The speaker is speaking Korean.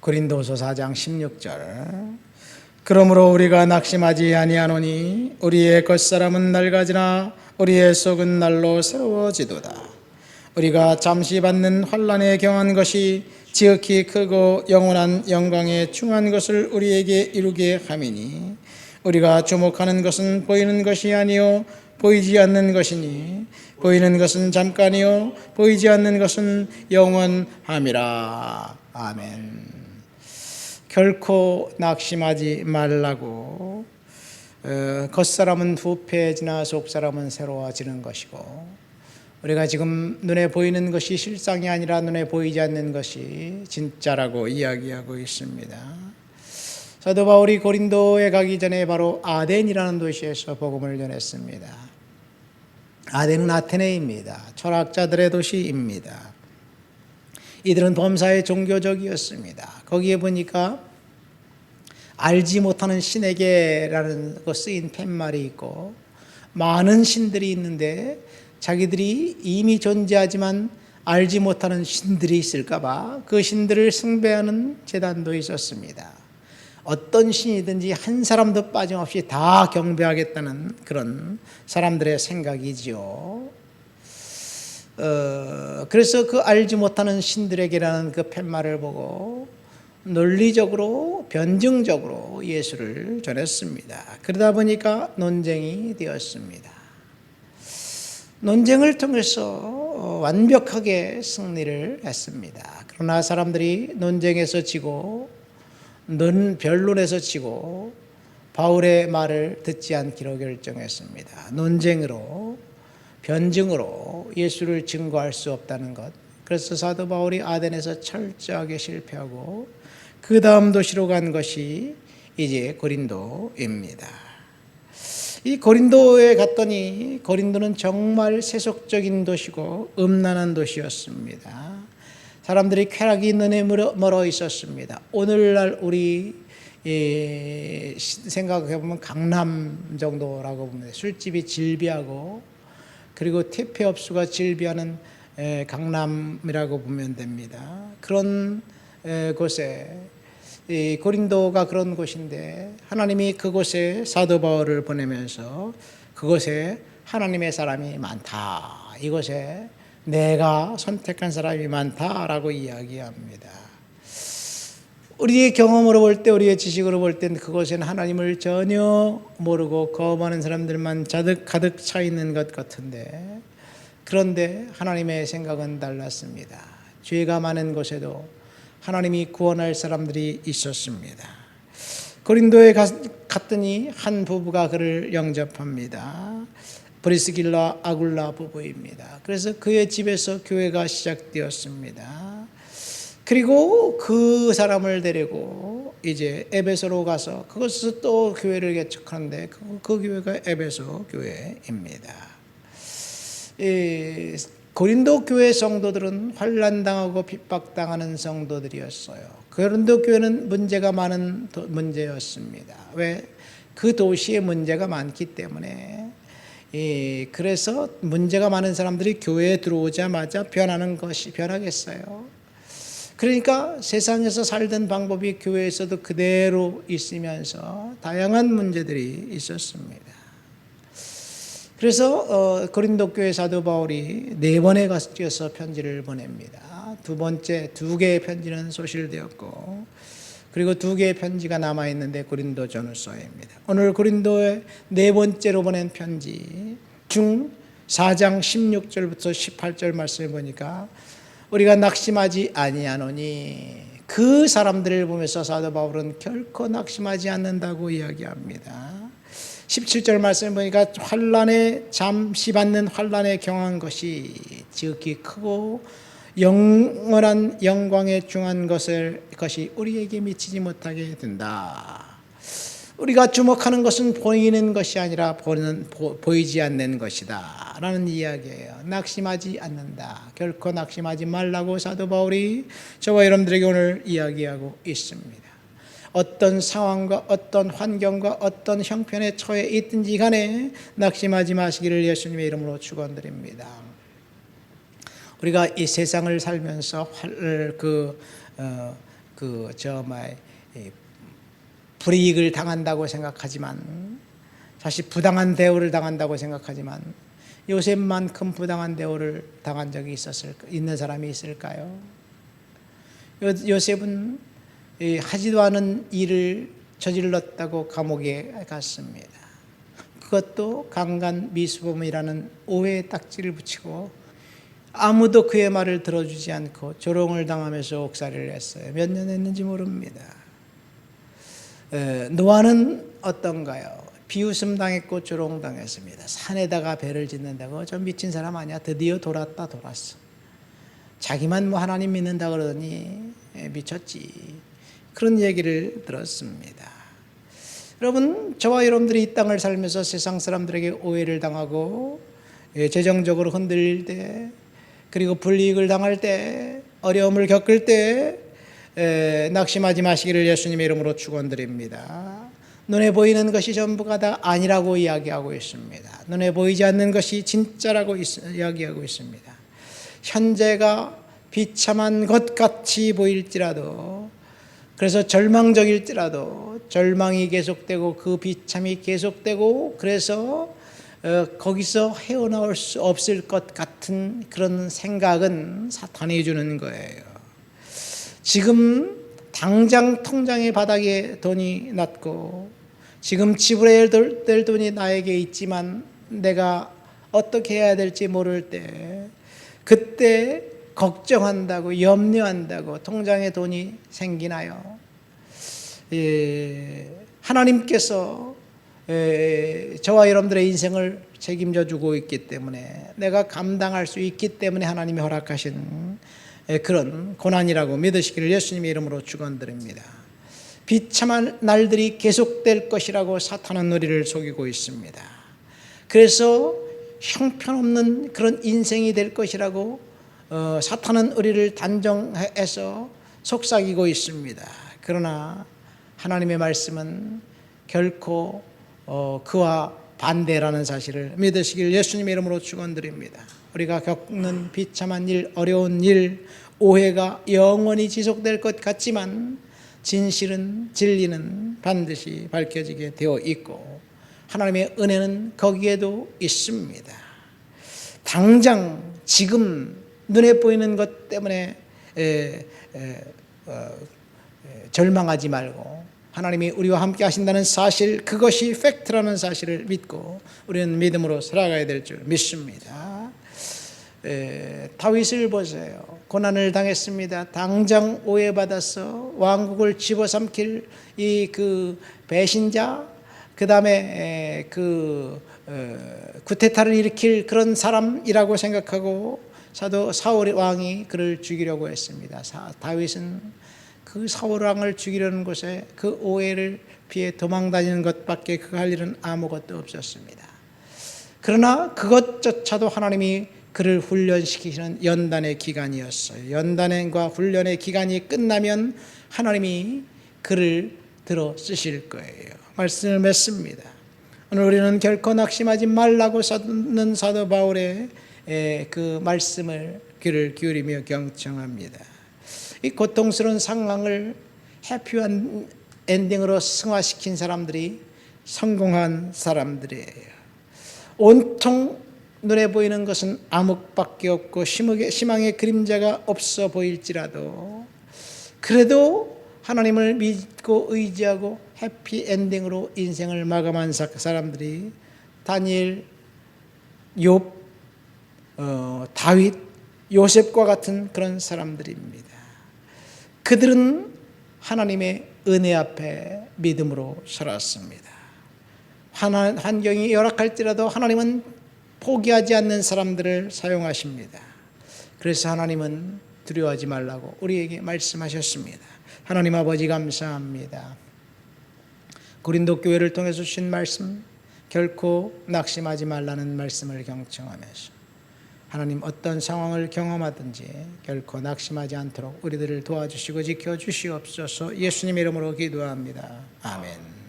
고린도서 4장 16절. 그러므로 우리가 낙심하지 아니하노니 우리의 겉사람은 낡아지나 우리의 속은 날로 새로워지도다. 우리가 잠시 받는 환난에 경한 것이 지극히 크고 영원한 영광에 중한 것을 우리에게 이루게 함이니 우리가 주목하는 것은 보이는 것이 아니요 보이지 않는 것이니 보이는 것은 잠깐이요 보이지 않는 것은 영원함이라. 아멘. 결코 낙심하지 말라고. 겉사람은 부패해지나 속사람은 새로워지는 것이고, 우리가 지금 눈에 보이는 것이 실상이 아니라 눈에 보이지 않는 것이 진짜라고 이야기하고 있습니다. 사도 바울이 고린도에 가기 전에 바로 아덴이라는 도시에서 복음을 전했습니다. 아덴은 아테네입니다. 철학자들의 도시입니다. 이들은 범사에 종교적이었습니다. 거기에 보니까 알지 못하는 신에게라는 거 쓰인 팻말이 있고, 많은 신들이 있는데 자기들이 이미 존재하지만 알지 못하는 신들이 있을까봐 그 신들을 숭배하는 제단도 있었습니다. 어떤 신이든지 한 사람도 빠짐없이 다 경배하겠다는 그런 사람들의 생각이지요. 그래서 그 알지 못하는 신들에게라는 그 팻말을 보고 논리적으로 변증적으로 예수를 전했습니다. 그러다 보니까 논쟁이 되었습니다. 논쟁을 통해서 완벽하게 승리를 했습니다. 그러나 사람들이 논쟁에서 지고 변론에서 지고 바울의 말을 듣지 않기로 결정했습니다. 논쟁으로 변증으로 예수를 증거할 수 없다는 것. 그래서 사도 바울이 아덴에서 철저하게 실패하고 그 다음 도시로 간 것이 이제 고린도입니다. 이 고린도에 갔더니 고린도는 정말 세속적인 도시고 음란한 도시였습니다. 사람들이 쾌락이 눈에 멀어 있었습니다. 오늘날 우리 생각해보면 강남 정도라고 보면 술집이 질비하고 그리고 퇴폐업소가 질비하는 강남이라고 보면 됩니다. 그런 곳에 고린도가 그런 곳인데 하나님이 그곳에 사도 바울을 보내면서 그곳에 하나님의 사람이 많다. 이곳에 내가 선택한 사람이 많다라고 이야기합니다. 우리의 경험으로 볼 때, 우리의 지식으로 볼 때 그곳에는 하나님을 전혀 모르고 거부하는 사람들만 가득 차 있는 것 같은데, 그런데 하나님의 생각은 달랐습니다. 죄가 많은 곳에도 하나님이 구원할 사람들이 있었습니다. 고린도에 갔더니 한 부부가 그를 영접합니다. 브리스길라 아굴라 부부입니다. 그래서 그의 집에서 교회가 시작되었습니다. 그리고 그 사람을 데리고 이제 에베소로 가서 그것에서 또 교회를 개척하는데 그 교회가 에베소 교회입니다. 고린도 교회 성도들은 환난당하고 핍박당하는 성도들이었어요. 고린도 교회는 문제가 많은 문제였습니다. 왜? 그 도시에 문제가 많기 때문에. 그래서 문제가 많은 사람들이 교회에 들어오자마자 변하겠어요. 그러니까 세상에서 살던 방법이 교회에서도 그대로 있으면서 다양한 문제들이 있었습니다. 그래서 고린도 교회 사도 바울이 4번에 가서 편지를 보냅니다. 두 개의 편지는 소실되었고 그리고 2개의 편지가 남아있는데 고린도 전후서입니다. 오늘 고린도의 4번째로 보낸 편지 중 4장 16절부터 18절 말씀을 보니까 우리가 낙심하지 아니하노니, 그 사람들을 보면서 사도 바울은 결코 낙심하지 않는다고 이야기합니다. 17절 말씀을 보니까 환난에 잠시 받는 환난에 경한 것이 지극히 크고 영원한 영광에 중한 것이 우리에게 미치지 못하게 된다. 우리가 주목하는 것은 보이는 것이 아니라 보이지 않는 것이다 라는 이야기예요. 낙심하지 않는다. 결코 낙심하지 말라고 사도 바울이 저와 여러분들에게 오늘 이야기하고 있습니다. 어떤 상황과 어떤 환경과 어떤 형편에 처해 있든지 간에 낙심하지 마시기를 예수님의 이름으로 축원드립니다. 우리가 이 세상을 살면서 불이익을 당한다고 생각하지만, 사실 부당한 대우를 당한다고 생각하지만, 요셉만큼 부당한 대우를 당한 적이 있는 사람이 있을까요? 요셉은 하지도 않은 일을 저질렀다고 감옥에 갔습니다. 그것도 강간 미수범이라는 오해의 딱지를 붙이고 아무도 그의 말을 들어주지 않고 조롱을 당하면서 옥살이를 했어요. 몇 년 했는지 모릅니다. 노아는 어떤가요? 비웃음 당했고 조롱 당했습니다. 산에다가 배를 짓는다고 저 미친 사람 아니야? 드디어 돌았어. 자기만 뭐 하나님 믿는다 그러더니 미쳤지. 그런 얘기를 들었습니다. 여러분, 저와 여러분들이 이 땅을 살면서 세상 사람들에게 오해를 당하고 재정적으로 흔들릴 때, 그리고 불이익을 당할 때, 어려움을 겪을 때 낙심하지 마시기를 예수님의 이름으로 축원드립니다. 눈에 보이는 것이 전부가 다 아니라고 이야기하고 있습니다. 눈에 보이지 않는 것이 진짜라고 이야기하고 있습니다. 현재가 비참한 것 같이 보일지라도, 그래서 절망적일지라도 절망이 계속되고 그 비참이 계속되고, 그래서 거기서 헤어나올 수 없을 것 같은 그런 생각은 사탄이 주는 거예요. 지금 당장 통장의 바닥에 돈이 났고, 지금 지불해야 될 돈이 나에게 있지만 내가 어떻게 해야 될지 모를 때, 그때 걱정한다고, 염려한다고 통장에 돈이 생기나요? 하나님께서 저와 여러분들의 인생을 책임져 주고 있기 때문에, 내가 감당할 수 있기 때문에 하나님이 허락하신 그런 고난이라고 믿으시기를 예수님의 이름으로 축원드립니다. 비참한 날들이 계속될 것이라고 사탄은 우리를 속이고 있습니다. 그래서 형편없는 그런 인생이 될 것이라고 사탄은 우리를 단정해서 속삭이고 있습니다. 그러나 하나님의 말씀은 결코 그와 반대라는 사실을 믿으시길 예수님의 이름으로 축원드립니다. 우리가 겪는 비참한 일, 어려운 일, 오해가 영원히 지속될 것 같지만 진실은, 진리는 반드시 밝혀지게 되어 있고 하나님의 은혜는 거기에도 있습니다. 당장 지금 눈에 보이는 것 때문에 절망하지 말고 하나님이 우리와 함께 하신다는 사실, 그것이 팩트라는 사실을 믿고 우리는 믿음으로 살아가야 될 줄 믿습니다. 다윗을 보세요. 고난을 당했습니다. 당장 오해받아서 왕국을 집어삼킬 그 배신자, 그 다음에 쿠데타를 일으킬 그런 사람이라고 생각하고 사도 사울 왕이 그를 죽이려고 했습니다. 다윗은 그 사울 왕을 죽이려는 곳에 그 오해를 피해 도망다니는 것밖에 그 할 일은 아무것도 없었습니다. 그러나 그것조차도 하나님이 그를 훈련시키시는 연단의 기간이었어요. 연단과 훈련의 기간이 끝나면 하나님이 그를 들어 쓰실 거예요. 말씀을 맺습니다. 오늘 우리는 결코 낙심하지 말라고 썼는 사도 바울의 그 말씀을 귀를 기울이며 경청합니다. 이 고통스러운 상황을 해피한 엔딩으로 승화시킨 사람들이 성공한 사람들이에요. 온통 눈에 보이는 것은 암흑밖에 없고 희망의 그림자가 없어 보일지라도, 그래도 하나님을 믿고 의지하고 해피엔딩으로 인생을 마감한 사람들이 다니엘, 욥, 다윗, 요셉과 같은 그런 사람들입니다. 그들은 하나님의 은혜 앞에 믿음으로 살았습니다. 환경이 열악할지라도 하나님은 포기하지 않는 사람들을 사용하십니다. 그래서 하나님은 두려워하지 말라고 우리에게 말씀하셨습니다. 하나님 아버지 감사합니다. 고린도 교회를 통해서 주신 말씀, 결코 낙심하지 말라는 말씀을 경청하면서 하나님 어떤 상황을 경험하든지 결코 낙심하지 않도록 우리들을 도와주시고 지켜주시옵소서. 예수님 이름으로 기도합니다. 아멘.